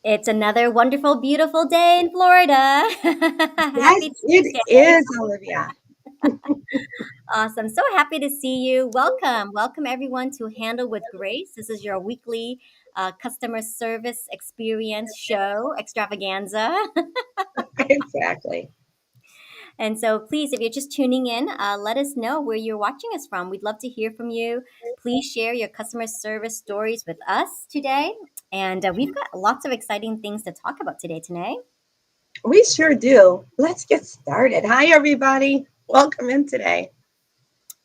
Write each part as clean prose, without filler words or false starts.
It's another wonderful, beautiful day in Florida. Yes, Happy it Tuesday. is, Olivia. Awesome. So happy to see you. Welcome. Welcome, everyone, to Handle with Grace. This is your weekly customer service experience show extravaganza. Exactly. And so, please, if you're just tuning in, let us know where you're watching us from. We'd love to hear from you. Please share your customer service stories with us today. And we've got lots of exciting things to talk about today, Tené. We sure do. Let's get started. Hi, everybody. Welcome in today.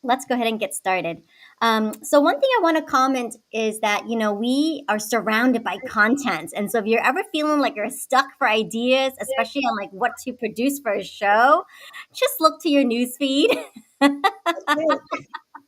Let's go ahead and get started. So one thing I want to comment is that we are surrounded by content, and so if you're ever feeling like you're stuck for ideas, especially on like what to produce for a show, just look to your news feed. Okay.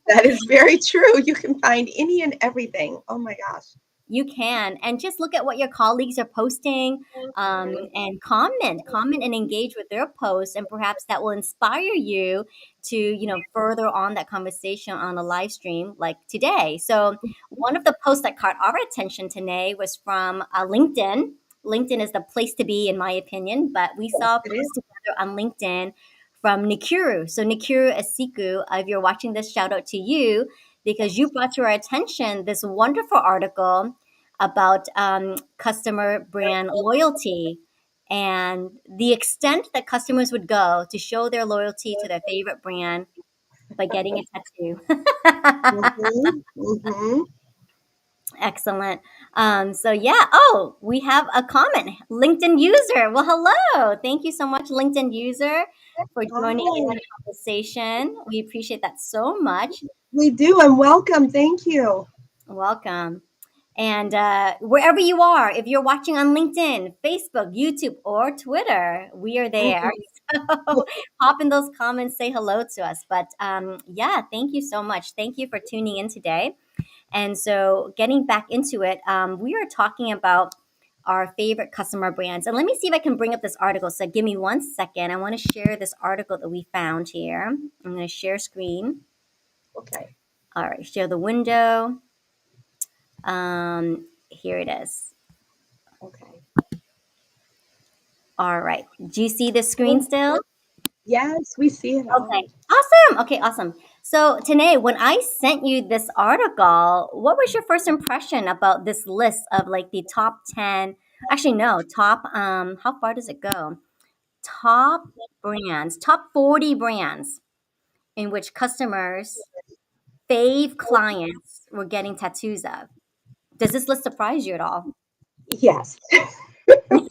That is very true. You can find any and everything. Oh my gosh. You can, and just look at what your colleagues are posting, and comment, and engage with their posts, and perhaps that will inspire you to, further on that conversation on a live stream like today. So, one of the posts that caught our attention today was from LinkedIn. LinkedIn is the place to be, in my opinion, but we Yes, saw a it is. post together on LinkedIn from Nikuru. So, Nikuru Asiku, if you're watching this, shout out to you because you brought to our attention this wonderful article about customer brand loyalty and the extent that customers would go to show their loyalty to their favorite brand by getting a tattoo. Mm-hmm. Excellent. So yeah. Oh, we have a comment. LinkedIn user. Well, hello. Thank you so much, LinkedIn user, for joining in Hi. the conversation. We appreciate that so much. We do, and welcome. Thank you. Welcome. And wherever you are, if you're watching on LinkedIn, Facebook, YouTube, or Twitter, we are there. Mhm. So pop in those comments, say hello to us. But yeah, thank you so much. Thank you for tuning in today. And so, getting back into it, we are talking about our favorite customer brands. And let me see if I can bring up this article. So, give me 1 second. I want to share this article that we found here. I'm going to share screen. Okay. All right, share the window. Here it is. Okay. All right. Do you see the screen still? Yes, we see it Okay. all. Awesome. Okay, awesome. So, Tanae, when I sent you this article, what was your first impression about this list of like the top 10? Actually, no, top, how far does it go? Top brands, top 40 brands in which customers, fave clients were getting tattoos of. Does this list surprise you at all? Yes.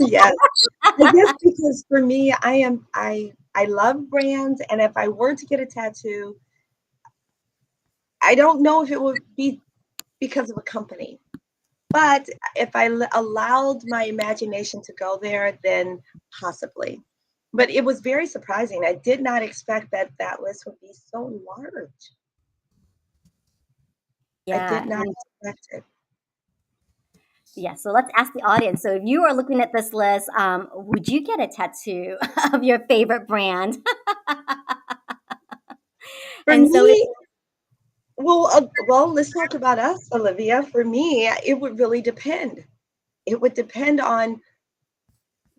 Yes. I guess because for me, I love brands, and if I were to get a tattoo, I don't know if it would be because of a company. But if I allowed my imagination to go there, then possibly. But it was very surprising. I did not expect that that list would be so large. I Yeah. did not expect it. Yeah, so let's ask the audience. So if you are looking at this list, would you get a tattoo of your favorite brand? For And so, me, well, let's talk about us, Olivia. For me, it would really depend. It would depend on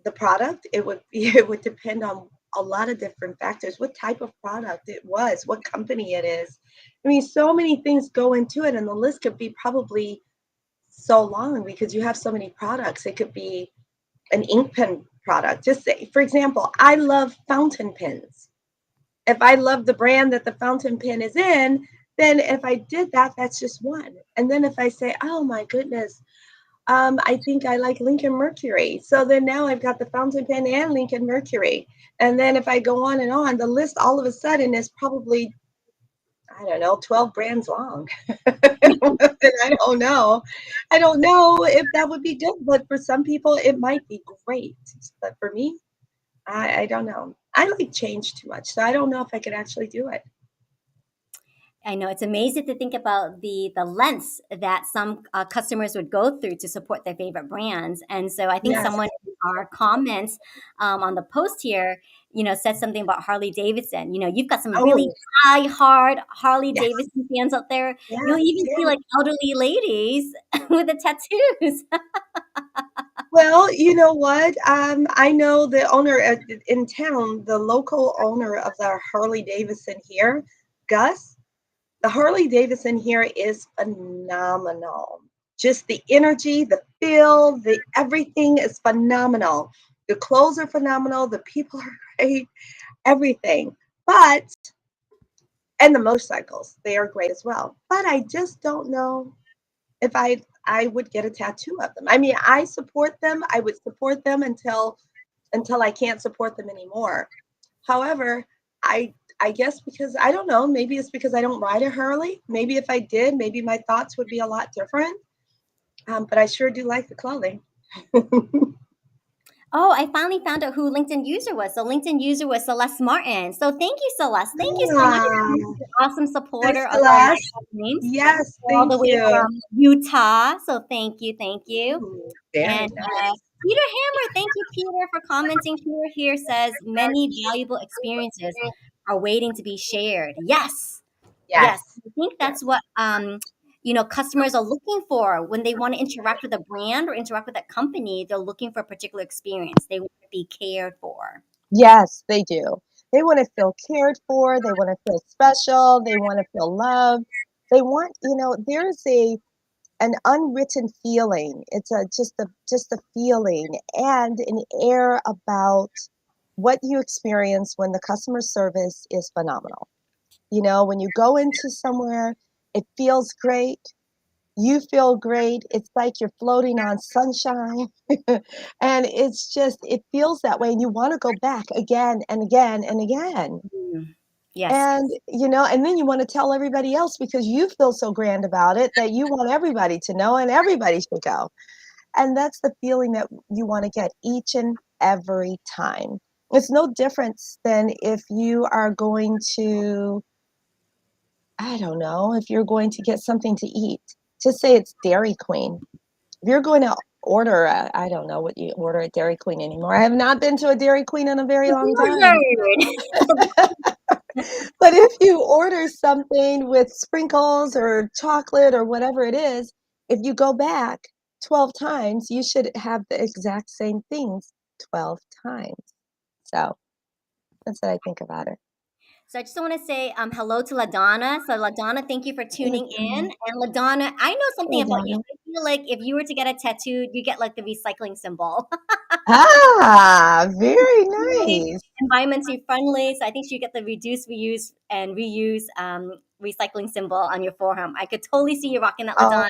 the product. It would depend on a lot of different factors. What type of product it was, what company it is. I mean, so many things go into it, and the list could be probably so long because you have so many products. It could be an ink pen product. Just say, for example, I love fountain pens. If I love the brand that the fountain pen is in, then if I did that, that's just one. And then if I say, oh my goodness, I think I like Lincoln Mercury. So then now I've got the fountain pen and Lincoln Mercury. And then if I go on and on, the list all of a sudden is probably, I don't know, 12 brands long. And I don't know. I don't know if that would be good, but for some people, it might be great. But for me, I don't know. I like change too much. So I don't know if I could actually do it. I know it's amazing to think about the lengths that some customers would go through to support their favorite brands. And so I think Yes. someone in our comments on the post here, said something about Harley Davidson. You've got some really Oh, high, hard Harley yes. Davidson fans out there. You'll Yes. even see Yes. like elderly ladies with the tattoos. Well, you know what? I know the owner in town, the local owner of the Harley Davidson here, Gus. The Harley Davidson here is phenomenal. Just the energy, the feel, the everything is phenomenal. The clothes are phenomenal. The people are great. Everything. But and the motorcycles, they are great as well. But I just don't know if I would get a tattoo of them. I mean, I support them. I would support them until I can't support them anymore. However, I guess because I don't know, maybe it's because I don't ride a Harley. Maybe if I did, maybe my thoughts would be a lot different. But I sure do like the clothing. Oh, I finally found out who LinkedIn user was. So LinkedIn user was Celeste Martin. So thank you, Celeste. Thank you so much for Ah, being an awesome thanks, supporter of our Celeste. live streams Yes, all the thank way you. from Utah. So thank you, thank you. Ooh, very And nice. Peter Hammer, thank you, Peter, for commenting. Peter here says many valuable experiences are waiting to be shared. Yes, yes, Yes, I think that's yes. what customers are looking for when they want to interact with a brand or interact with a company. They're looking for a particular experience. They want to be cared for. Yes, they do. They want to feel cared for, they want to feel special, they want to feel loved. They want, there's an unwritten feeling. It's just a feeling and an air about what you experience when the customer service is phenomenal. When you go into somewhere, it feels great. You feel great. It's like you're floating on sunshine. And it feels that way. And you want to go back again and again and again. Mm. Yes. And then you want to tell everybody else because you feel so grand about it that you want everybody to know and everybody should go. And that's the feeling that you want to get each and every time. It's no difference than if you are going to, I don't know, if you're going to get something to eat. Just say it's Dairy Queen. If you're going to order, I don't know what you order at Dairy Queen anymore. I have not been to a Dairy Queen in a very long time. But if you order something with sprinkles or chocolate or whatever it is, if you go back 12 times, you should have the exact same things 12 times. So that's what I think about it. So I just want to say hello to LaDonna. So LaDonna, thank you for tuning in. And LaDonna, I know something about you. I feel like if you were to get a tattoo, you get like the recycling symbol. Ah, very Really nice. environmentally friendly. So I think you get the reduce, reuse, and reuse recycling symbol on your forearm. I could totally see you rocking that, Oh, LaDonna.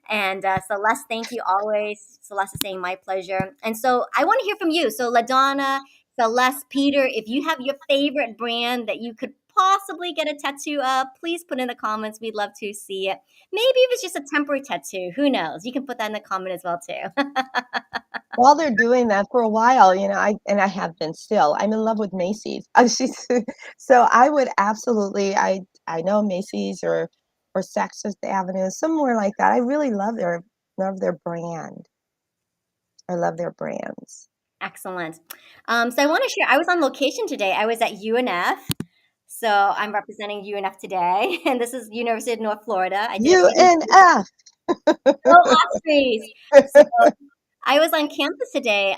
And Celeste, thank you always. Celeste is saying my pleasure. And so I want to hear from you. So LaDonna, Celeste, Peter, if you have your favorite brand that you could possibly get a tattoo of, please put in the comments. We'd love to see it. Maybe if it's just a temporary tattoo, who knows? You can put that in the comment as well too. while they're doing that for a while, I have been still. I'm in love with Macy's. So I would absolutely. I know Macy's or Saks Fifth Avenue, somewhere like that. I really love their brand. I love their brands. Excellent. So I want to share. I was on location today. I was at UNF. So I'm representing UNF today, and this is University of North Florida. I did a few UNF. Ospreys. So I was on campus today,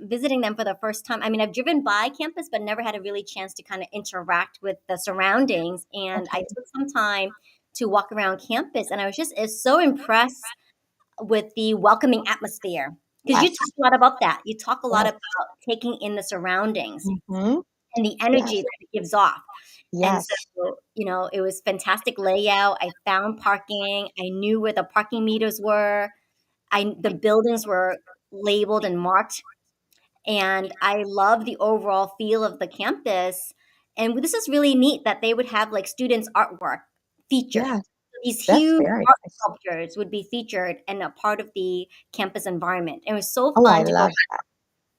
visiting them for the first time. I mean, I've driven by campus, but never had a really chance to kind of interact with the surroundings. And I Okay. took some time to walk around campus, and I was just so impressed with the welcoming atmosphere. Because you Yes. talk a lot about that. You talk a lot Yes. about taking in the surroundings Hmm. and the energy Yes. that it gives off. And Yes. so, it was fantastic layout. I found parking. I knew where the parking meters were. The buildings were labeled and marked, and I love the overall feel of the campus. And this is really neat that they would have like students' artwork featured. Yes. These That's huge very art nice. sculptures would be featured and a part of the campus environment. It was so Oh, I fun to go love that.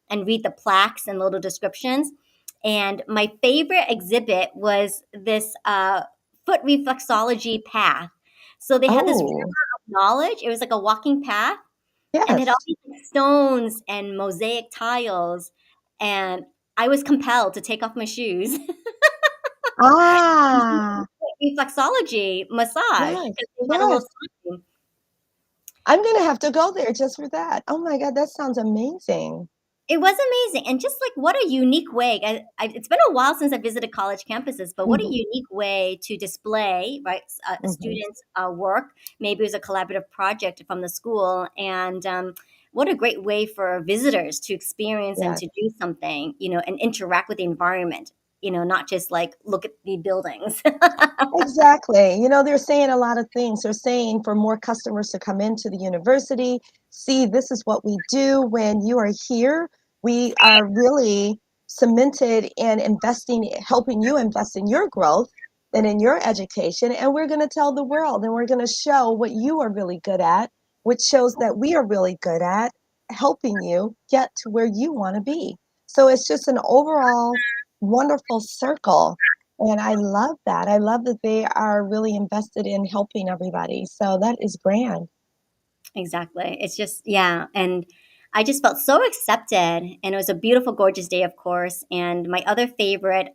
and read the plaques and little descriptions. And my favorite exhibit was this foot reflexology path. So they had this river Oh, of knowledge. It was like a walking path, and it had all yes. these like, stones and mosaic tiles. And I was compelled to take off my shoes and do Ah, a reflexology massage yes. because they had a little Yes. time. I'm gonna have to go there just for that. Oh my God, that sounds amazing. It was amazing, and just like what a unique way. It's been a while since I visited college campuses, but what a Mhm, unique way to display, right, a mhm. student's work. Maybe it was a collaborative project from the school, and what a great way for visitors to experience and Yes. to do something, and interact with the environment. Not just like look at the buildings. Exactly. They're saying a lot of things. They're saying for more customers to come into the university, see, this is what we do when you are here. We are really cemented in investing, helping you invest in your growth and in your education. And we're going to tell the world and we're going to show what you are really good at, which shows that we are really good at helping you get to where you want to be. So it's just an overall wonderful circle, and I love that. I love that they are really invested in helping everybody. So that is grand. Exactly. It's just, yeah. And I just felt so accepted. And it was a beautiful, gorgeous day, of course. And my other favorite,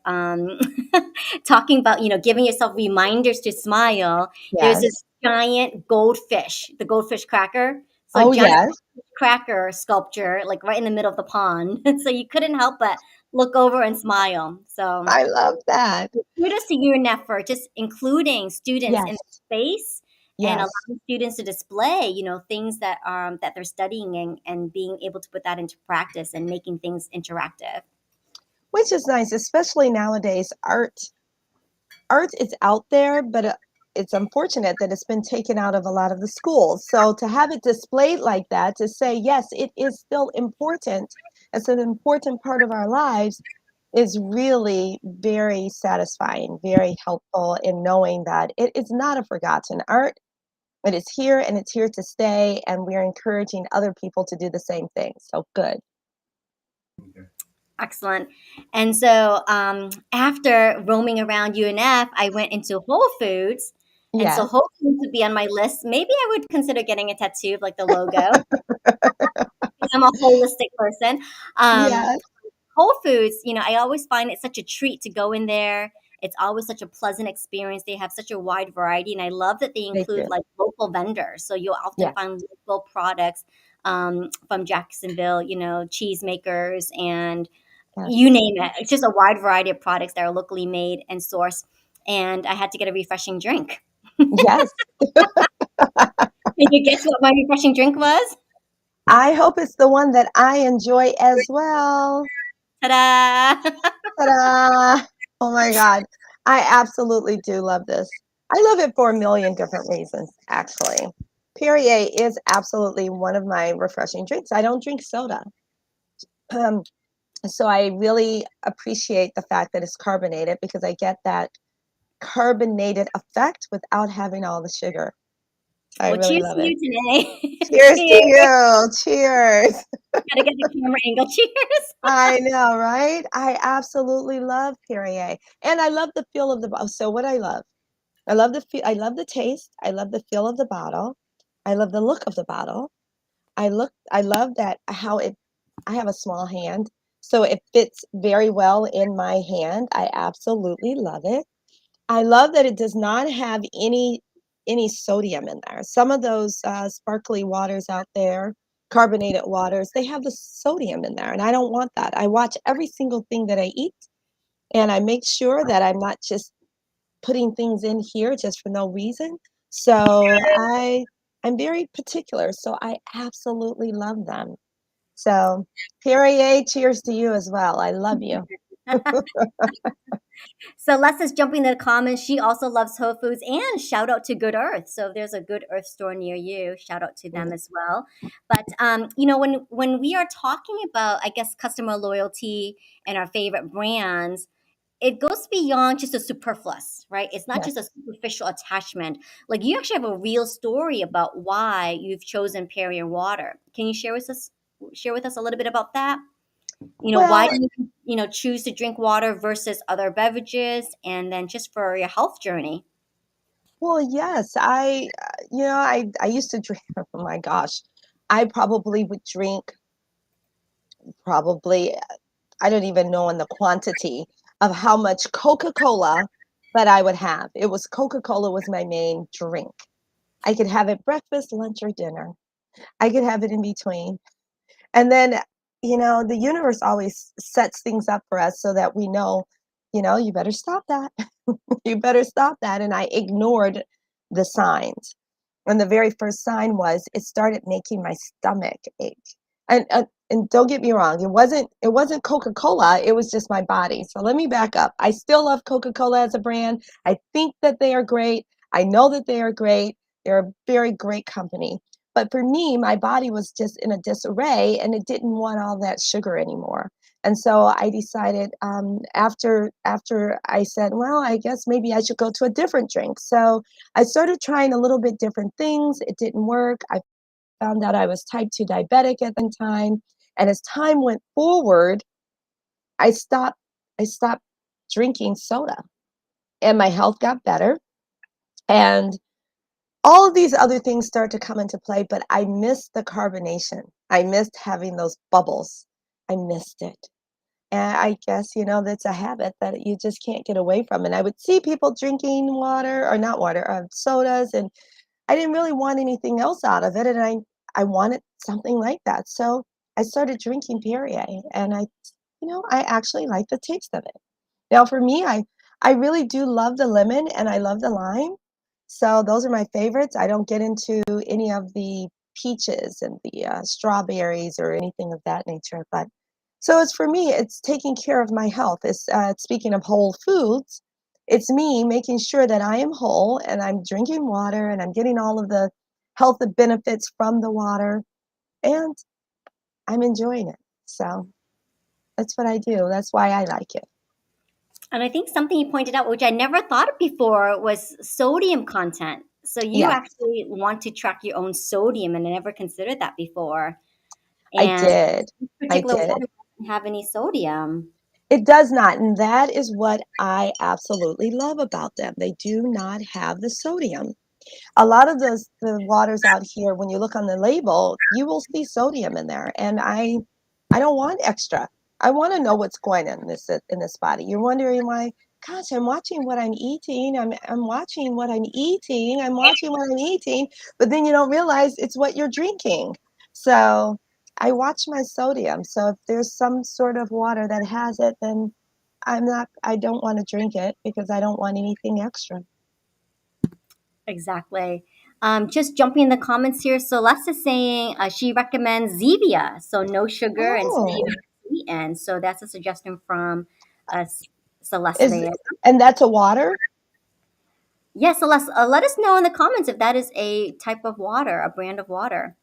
talking about, giving yourself reminders to smile. There's Yes. this giant goldfish, the goldfish cracker. So a Oh, giant yes. cracker sculpture, like right in the middle of the pond. So you couldn't help but look over and smile. So I love that. kudos to you and effort, just including students in Yes. the space and Yes. allowing students to display, things that they're studying and being able to put that into practice and making things interactive. Which is nice, especially nowadays. Art is out there, but it's unfortunate that it's been taken out of a lot of the schools. So to have it displayed like that, to say, yes, it is still important, it's an important part of our lives, is really very satisfying, very helpful in knowing that it is not a forgotten art. It is here and it's here to stay, and we're encouraging other people to do the same thing. So good. Excellent. And so after roaming around UNF, I went into Whole Foods. And so Yes. Whole Foods would be on my list. Maybe I would consider getting a tattoo of like the logo. I'm a holistic person. Um, Yes. Whole Foods, I always find it such a treat to go in there. It's always such a pleasant experience. They have such a wide variety, and I love that they They include do. like local vendors. So you'll often Yes. find local products from Jacksonville, cheesemakers and Yes. you name it. It's just a wide variety of products that are locally made and sourced. And I had to get a refreshing drink. Yes. Did you guess what my refreshing drink was? I hope it's the one that I enjoy as well. Ta-da! Ta-da! Oh my God. I absolutely do love this. I love it for a million different reasons, actually. Perrier is absolutely one of my refreshing drinks. I don't drink soda. Um, so I really appreciate the fact that it's carbonated because I get that carbonated effect without having all the sugar. I Well, really cheers love to it. you today. Cheers to Cheers. you. Cheers. Gotta get the camera angle. Cheers. I know, right? I absolutely love Perrier. And I love the feel of the bottle. So what I love the feel, I love the taste, I love the feel of the bottle. I love the look of the bottle. I love that how it I have a small hand, so it fits very well in my hand. I absolutely love it. I love that it does not have any sodium in there. Some of those sparkly waters out there, carbonated waters, they have the sodium in there, and I don't want that. I watch every single thing that I eat, and I make sure that I'm not just putting things in here just for no reason. So I'm very particular. So I absolutely love them. So Perrier, cheers to you as well. I love you. So Lesla's jumping in the comments. She also loves Whole Foods and shout out to Good Earth. So if there's a Good Earth store near you, shout out to them as well. But when we are talking about, I guess, customer loyalty and our favorite brands, it goes beyond just a superfluous, right? It's not just a Yes. superficial attachment. Like you actually have a real story about why you've chosen Perrier water. Can you share with us a little bit about that? Why Well, do you choose to drink water versus other beverages, and then just for your health journey? well, yes. I used to drink. Oh my gosh, I probably would drink probably I don't even know in the quantity of how much Coca-Cola that I would have. It was Coca-Cola was my main drink. I could have it breakfast, lunch, or dinner. I could have it in between. And then, the universe always sets things up for us so that we know, you better stop that. You better stop that. And I ignored the signs. And the very first sign was it started making my stomach ache. And don't get me wrong, it wasn't Coca-Cola, it was just my body. So let me back up. I still love Coca-Cola as a brand. I think that they are great. I know that they are great. They're a very great company. But for me, my body was just in a disarray and it didn't want all that sugar anymore. And so I decided after I said, well, I guess maybe I should go to a different drink. So I started trying a little bit different things. It didn't work. I found out I was type 2 diabetic at the time. And as time went forward, I stopped I stopped drinking soda and my health got better. And all of these other things start to come into play, but I missed the carbonation. I missed having those bubbles. I missed it. And I guess, that's a habit that you just can't get away from. And I would see people drinking water or not water, sodas, and I didn't really want anything else out of it. And I wanted something like that. So I started drinking Perrier and I actually like the taste of it. Now for me, I really do love the lemon and I love the lime. So those are my favorites. I don't get into any of the peaches and the strawberries or anything of that nature. But so it's for me, it's taking care of my health. It's speaking of whole foods, it's me making sure that I am whole and I'm drinking water and I'm getting all of the health benefits from the water and I'm enjoying it. So that's what I do. That's why I like it. And I think something you pointed out, which I never thought of before, was sodium content. So you Yes, actually want to track your own sodium, and I never considered that before. I And did. this I particular did. water doesn't have any sodium. It does not, and that is what I absolutely love about them. They do not have the sodium. A lot of the waters out here, when you look on the label, you will see sodium in there, and I don't want extra. I want to know what's going on in this body. You're wondering why? Gosh, I'm watching what I'm eating. I'm watching what I'm eating. I'm watching what I'm eating, but then you don't realize it's what you're drinking. So I watch my sodium. So if there's some sort of water that has it, then I don't want to drink it because I don't want anything extra. Exactly. Just jumping in the comments here. So Celeste saying she recommends Zevia, so no sugar and staying Oh, sweetened. So that's a suggestion from uh, Celeste is there. and that's a water? Yes, Celeste, let us know in the comments if that is a type of water, a brand of water.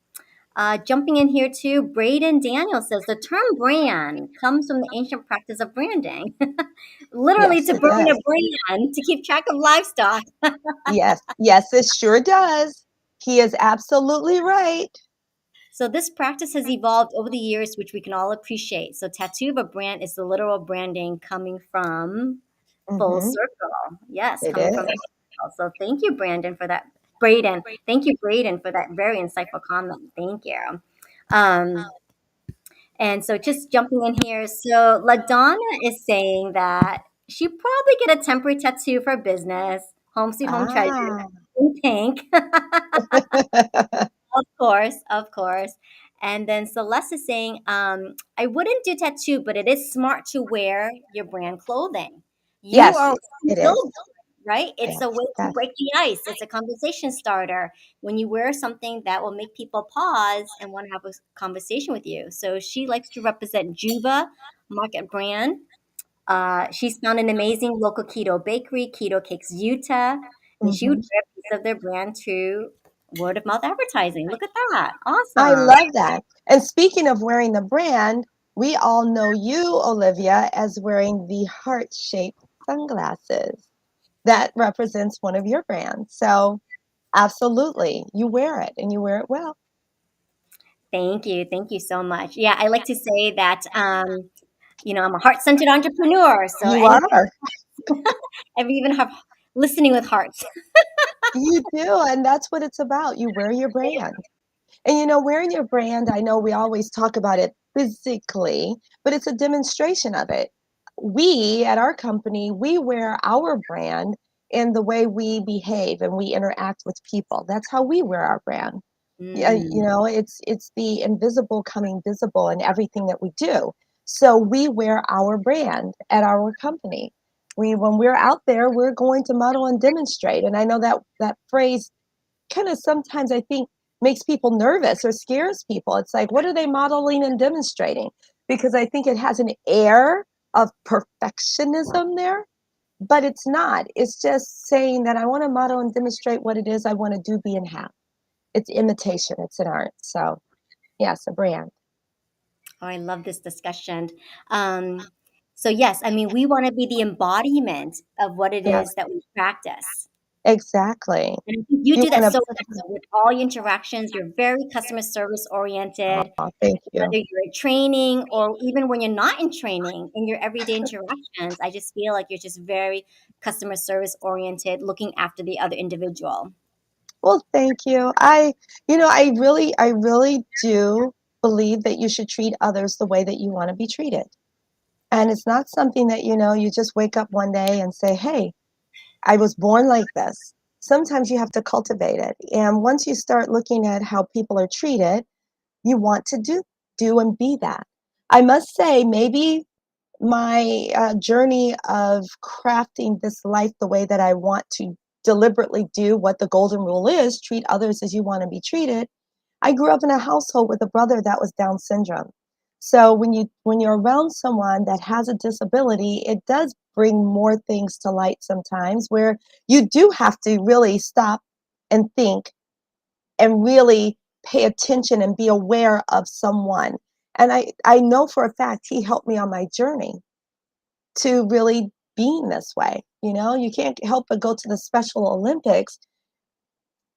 Jumping in here too, Braden Daniel says the term brand comes from the ancient practice of branding, literally Yes, to it burn a does. brand to keep track of livestock. Yes, yes, it sure does. He is absolutely right. So this practice has evolved over the years, which we can all appreciate. So tattoo of a brand is the literal branding coming from full Hmm. circle. Yes, It coming from full is. circle. So thank you, Brandon, for that. Braden, thank you, Braden, for that very insightful comment. Thank you. Um, and so just jumping in here, so LaDonna is saying that she probably get a temporary tattoo for business, home sweet home treasure Ah. in pink. Of course, of course. And then Celeste is saying, I wouldn't do tattoo, but it is smart to wear your brand clothing. You Yes, are it is. built, right? It's Yes, a way to yes. break the ice. It's a conversation starter when you wear something that will make people pause and want to have a conversation with you. So she likes to represent Juba Market Brand. She's found an amazing local keto bakery, Keto Cakes Utah, and she would Hmm. wear a piece of their brand through word of mouth advertising. Look at that. I Awesome. love that. And speaking of wearing the brand, we all know you, Olivia, as wearing the heart-shaped sunglasses. That represents one of your brands. So absolutely, you wear it and you wear it well. Thank you. Thank you so much. Yeah, I like to say that, I'm a heart centered entrepreneur. So You anything, are. I even have listening with hearts. You do, and that's what it's about. You wear your brand. And wearing your brand, I know we always talk about it physically, but it's a demonstration of it. We at our company, we wear our brand in the way we behave and we interact with people. That's how we wear our brand. Yeah, Mm. it's the invisible coming visible in everything that we do. So we wear our brand at our company. When we're out there, we're going to model and demonstrate. And I know that that phrase kind of sometimes I think makes people nervous or scares people. It's like, what are they modeling and demonstrating? Because I think it has an air of perfectionism there, but it's not. It's just saying that I want to model and demonstrate what it is I want to do, be, and have. It's imitation, it's an art. So, yes, a brand. Oh, I love this discussion. Um, so yes, I mean, we want to be the embodiment of what it Yeah, is that we practice. exactly. And I think you You do that want so to, well with all your interactions. You're very customer service oriented, oh, thank whether you. you're in training or even when you're not in training in your everyday interactions. I just feel like you're just very customer service oriented, looking after the other individual. Well, thank you. I really do believe that you should treat others the way that you want to be treated. And it's not something that, you just wake up one day and say, hey, I was born like this. Sometimes you have to cultivate it. And once you start looking at how people are treated, you want to do and be that. I must say, maybe my journey of crafting this life the way that I want to deliberately do what the golden rule is, treat others as you want to be treated. I grew up in a household with a brother that was Down syndrome. So when you're around someone that has a disability, it does bring more things to light sometimes where you do have to really stop and think and really pay attention and be aware of someone. And I know for a fact he helped me on my journey to really being this way. You can't help but go to the Special Olympics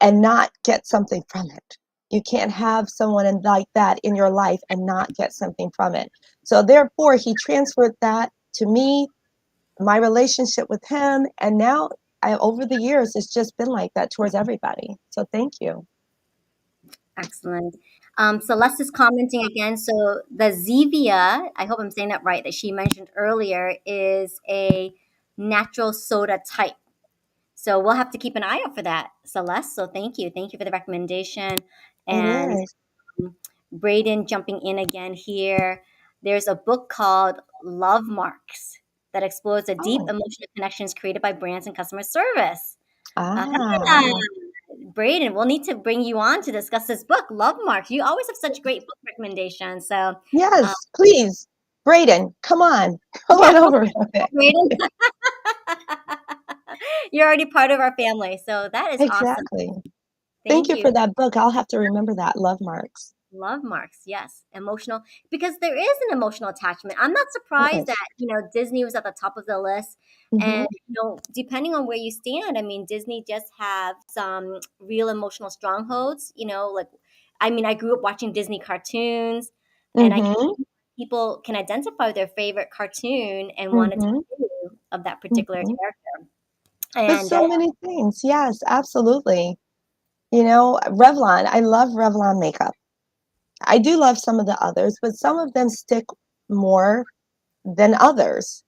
and not get something from it. You can't have someone like that in your life and not get something from it. So therefore, he transferred that to me, my relationship with him, and now over the years, it's just been like that towards everybody. So thank you. Excellent. Celeste is commenting again. So the Zevia, I hope I'm saying that right, that she mentioned earlier, is a natural soda type. So we'll have to keep an eye out for that, Celeste. So thank you. Thank you for the recommendation. It And is. Braden jumping in again here. There's a book called Love Marks that explores the deep Oh, emotional connections created by brands and customer service. Ah, ah, Braden, we'll need to bring you on to discuss this book, Love Marks. You always have such great book recommendations. So, uh, yes, please. Braden, come on. Come yeah, on come over. on, Braden. You're already part of our family. So that is awesome. Exactly. Thank Thank you you. for that book. I'll have to remember that. Love Marks. Love marks, yes. Emotional, because there is an emotional attachment. I'm not surprised that, Yes. Disney was at the top of the list. Hmm. And, depending on where you stand, I mean, Disney just have some real emotional strongholds, like, I mean, I grew up watching Disney cartoons, and I can Hmm. see people can identify with their favorite cartoon and want to Hmm. tattoo of that particular Hmm. character. But And so many things. Yes, absolutely. Revlon, I love Revlon makeup. I do love some of the others, but some of them stick more than others.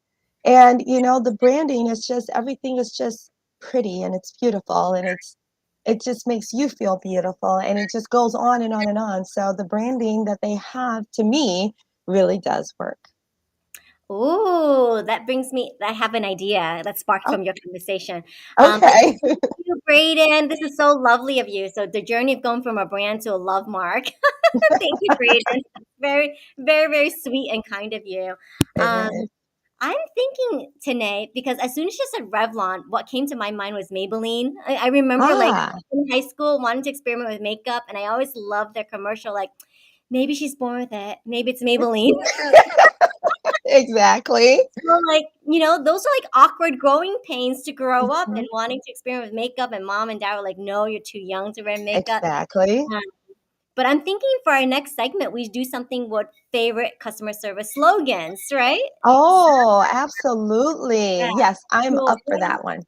And the branding is just everything is just pretty and it's beautiful and it just makes you feel beautiful and it just goes on and on and on. So the branding that they have to me really does work. Ooh, that brings me. I have an idea that sparked Oh, from your conversation. But okay. thank you, Braden. This is so lovely of you. So the journey of going from a brand to a love mark. Thank you, Braden. Very, very, very sweet and kind of you. It Um, is. I'm thinking Tené because as soon as you said Revlon, what came to my mind was Maybelline. I remember like Ah, in high school wanting to experiment with makeup, and I always loved their commercial. Like maybe she's born with it. Maybe it's Maybelline. exactly. So, like, those are like awkward growing pains to grow up and Mhm. wanting to experiment with makeup. And mom and dad were like, no, you're too young to wear makeup. Exactly. Um, but I'm thinking for our next segment, we do something with favorite customer service slogans, right? So, Oh, yeah. absolutely. Yes, I'm So, up for that one.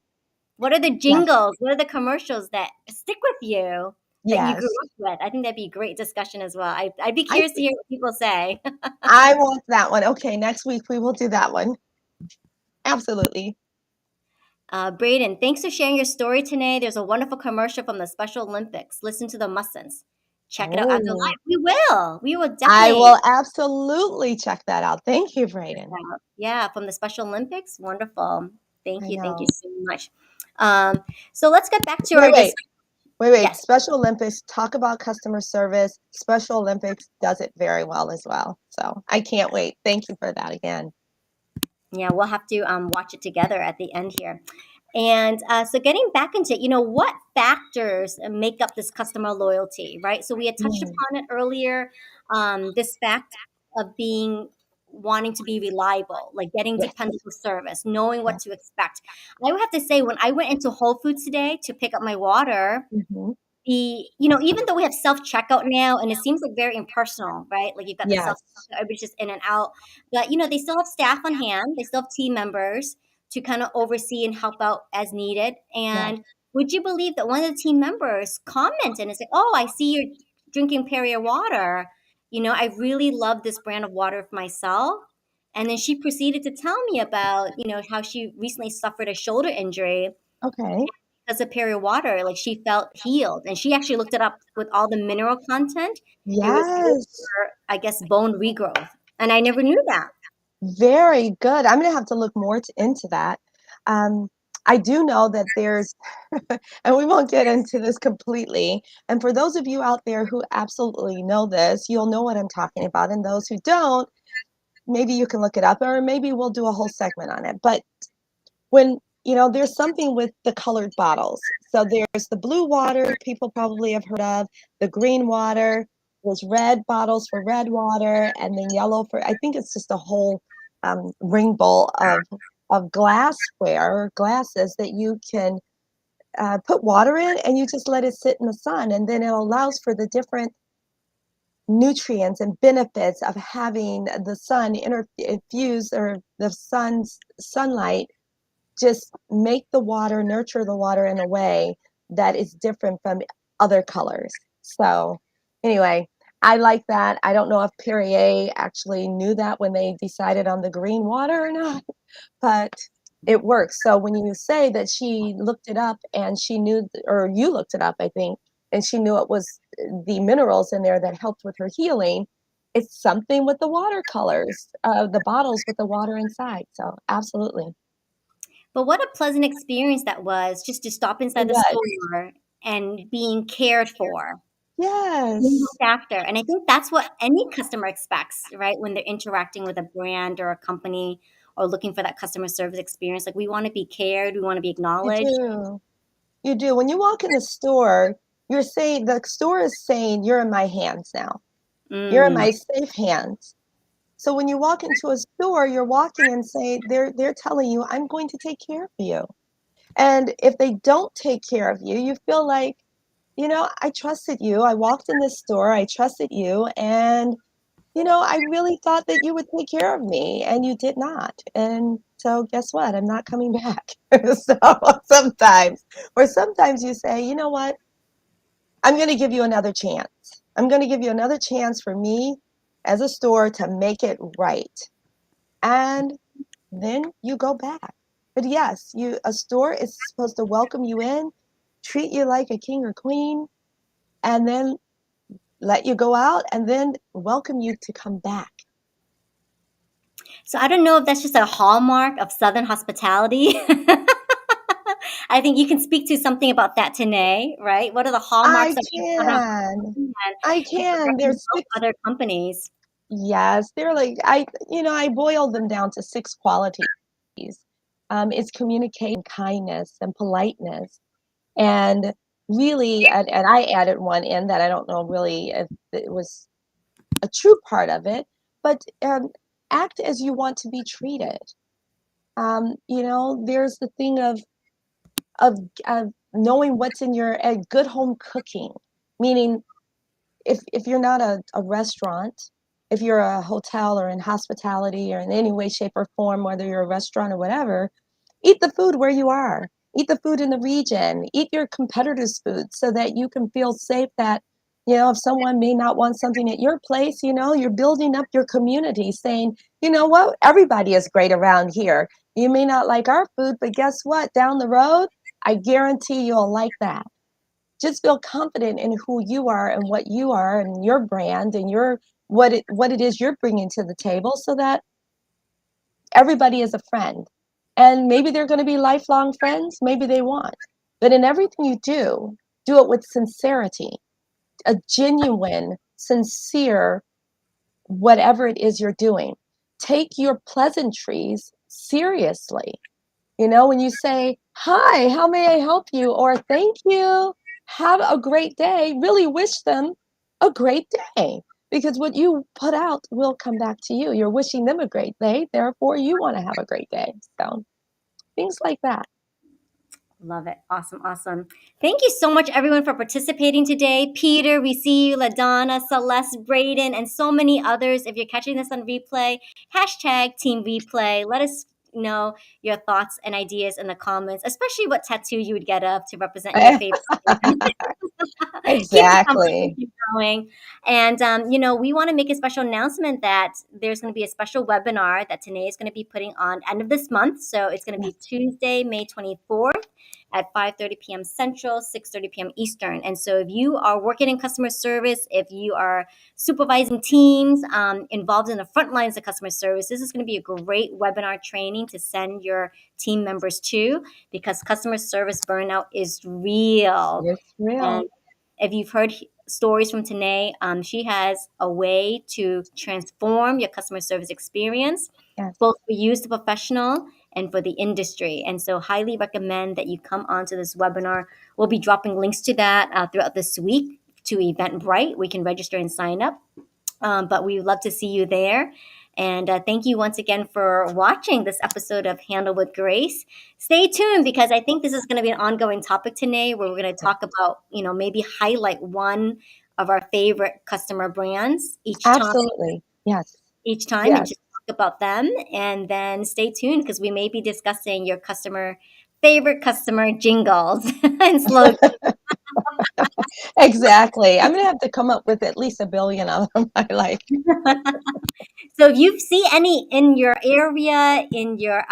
what are the Yes. jingles? What are the commercials that stick with you that you grew Yes. up with? I think that'd be a great discussion as well. I'd be I curious to hear what people say. I want that one. Okay, next week we will do that one. Absolutely. Braden, thanks for sharing your story today. There's a wonderful commercial from the Special Olympics. Listen to the Mussins. check it out after Oh, live. We will. We will I definitely will absolutely check that out. Thank you, check Brayden. it out. Yeah, from the Special Olympics. Wonderful. Thank I you. Thank you know. so much. So let's get back to Wait, our wait, wait, wait. yes. Special Olympics, talk about customer service. Special Olympics does it very well as well. So I can't wait. Thank you for that again. Yeah, we'll have to watch it together at the end here. And so getting back into it, what factors make up this customer loyalty, right? So we had touched Mm, upon it earlier. This fact of being wanting to be reliable, like getting yes. dependable service, knowing Yeah. what to expect. I would have to say, when I went into Whole Foods today to pick up my water, Hmm. even though we have self checkout now, and it seems like very impersonal, right? Like you've got the self Yes. checkout, everybody's just in and out. But they still have staff on hand. They still have team members to kind of oversee and help out as needed. Yes. And would you believe that one of the team members commented and said, "Oh, I see you're drinking Perrier water. I really love this brand of water for myself." And then she proceeded to tell me about, how she recently suffered a shoulder injury Okay. because of Perrier water. Like, she felt healed, and she actually looked it up with all the mineral content. It was good Yes. for, I guess, bone regrowth, and I never knew that. Very good. I'm going to have to look more into that. Um, I do know that there's, and we won't get into this completely. And for those of you out there who absolutely know this, you'll know what I'm talking about. And those who don't, maybe you can look it up, or maybe we'll do a whole segment on it. But when, there's something with the colored bottles. So there's the blue water people probably have heard of, the green water, there's red bottles for red water, and then yellow for, I think it's just a whole ring bowl of glassware or glasses that you can put water in, and you just let it sit in the sun, and then it allows for the different nutrients and benefits of having the sun infuse, or the sun's sunlight just make the water, nurture the water in a way that is different from other colors. So anyway, I like that. I don't know if Perrier actually knew that when they decided on the green water or not, but it works. So when you say that she looked it up and she knew, or you looked it up, I think, and she knew it was the minerals in there that helped with her healing, it's something with the watercolors, the bottles with the water inside. So absolutely. But what a pleasant experience that was, just to stop It inside the was. store and being cared for, being Yes, looked after. And I think that's what any customer expects, right? When they're interacting with a brand or a company or looking for that customer service experience. Like, we want to be cared, we want to be you acknowledged. do. You do. When you walk in the store, you're saying, the store is saying, you're in my hands now. You're in Mm. my safe hands. So when you walk into a store, you're walking and say, they're telling you, I'm going to take care of you. And if they don't take care of you, you feel like, I trusted you. I walked in this store, I trusted you, and I really thought that you would take care of me, and you did not. And so guess what? I'm not coming back. So sometimes, or sometimes you say, you know what? I'm going to give you another chance. I'm going to give you another chance for me as a store to make it right. And then you go back. But yes, a store is supposed to welcome you in, treat you like a king or queen, and then let you go out, and then welcome you to come back. So I don't know if that's just a hallmark of Southern hospitality. I think you can speak to something about that, Tené, right? What are the hallmarks I of Southern can. hospitality, I that can. can There's help six. other companies? Yes, they're like, I boiled them down to six qualities. It's communication, kindness, and politeness. And really, and I added one in that I don't know really if it was a true part of it, but act as you want to be treated. There's the thing of of knowing what's in your good home cooking, meaning if you're not a restaurant, if you're a hotel or in hospitality or in any way, shape, or form, whether you're a restaurant or whatever, eat the food where you are. Eat the food in the region. Eat your competitors' food so that you can feel safe that, if someone may not want something at your place, you're building up your community saying, you know what, everybody is great around here. You may not like our food, but guess what? Down the road, I guarantee you'll like that. just feel confident in who you are and what you are and your brand and your what it is you're bringing to the table, so that everybody is a friend. And maybe they're going to be lifelong friends, maybe they won't. But in everything you do it with sincerity, a genuine, sincere, whatever it is you're doing. Take your pleasantries seriously. You know, when you say, "Hi, how may I help you?" or "Thank you, have a great day," really wish them a great day, because what you put out will come back to you. You're wishing them a great day, therefore you want to have a great day. So things like that. Love it. Awesome. Awesome. Thank you so much, everyone, for participating today. Peter, we see you, LaDonna, Celeste, Braden, and so many others. If you're catching this on replay, hashtag Team Replay. Let us know your thoughts and ideas in the comments, especially what tattoo you would get up to represent your favorite. Keep the Exactly. conversation going. And, we want to make a special announcement that there's going to be a special webinar that Tené is going to be putting on end of this month. So it's going to be Tuesday, May 24th at 5:30 p.m. Central, 6:30 p.m. Eastern. And so if you are working in customer service, if you are supervising teams involved in the front lines of customer service, this is going to be a great webinar training to send your team members to, because customer service burnout is real. It's real. And if you've heard stories from Tené, she has a way to transform your customer service experience, Yes, both for you as a professional and for the industry. And so highly recommend that you come onto this webinar. We'll be dropping links to that throughout this week to Eventbrite. We can register and sign up. But we would love to see you there. And thank you once again for watching this episode of Handle with Grace. Stay tuned, because I think this is going to be an ongoing topic today, where we're going to yes. talk about, maybe highlight one of our favorite customer brands Absolutely. Yes. each time and Yes. just talk about them. And then stay tuned, because we may be discussing your favorite customer jingles and slogans. Exactly. I'm going to have to come up with at least a billion of them I like. So if you see any in your area, in your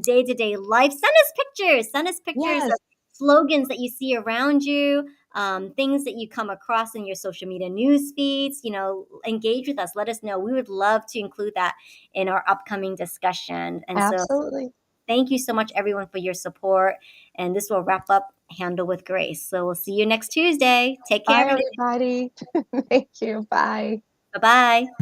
day-to-day life, send us pictures. Send us pictures Yes, of slogans that you see around you, things that you come across in your social media news feeds. Engage with us. Let us know. We would love to include that in our upcoming discussion. And so absolutely. thank you so much, everyone, for your support. And this will wrap up Handle with Grace. So we'll see you next Tuesday. Take care, Bye, everybody. everybody. Thank you. Bye. Bye-bye.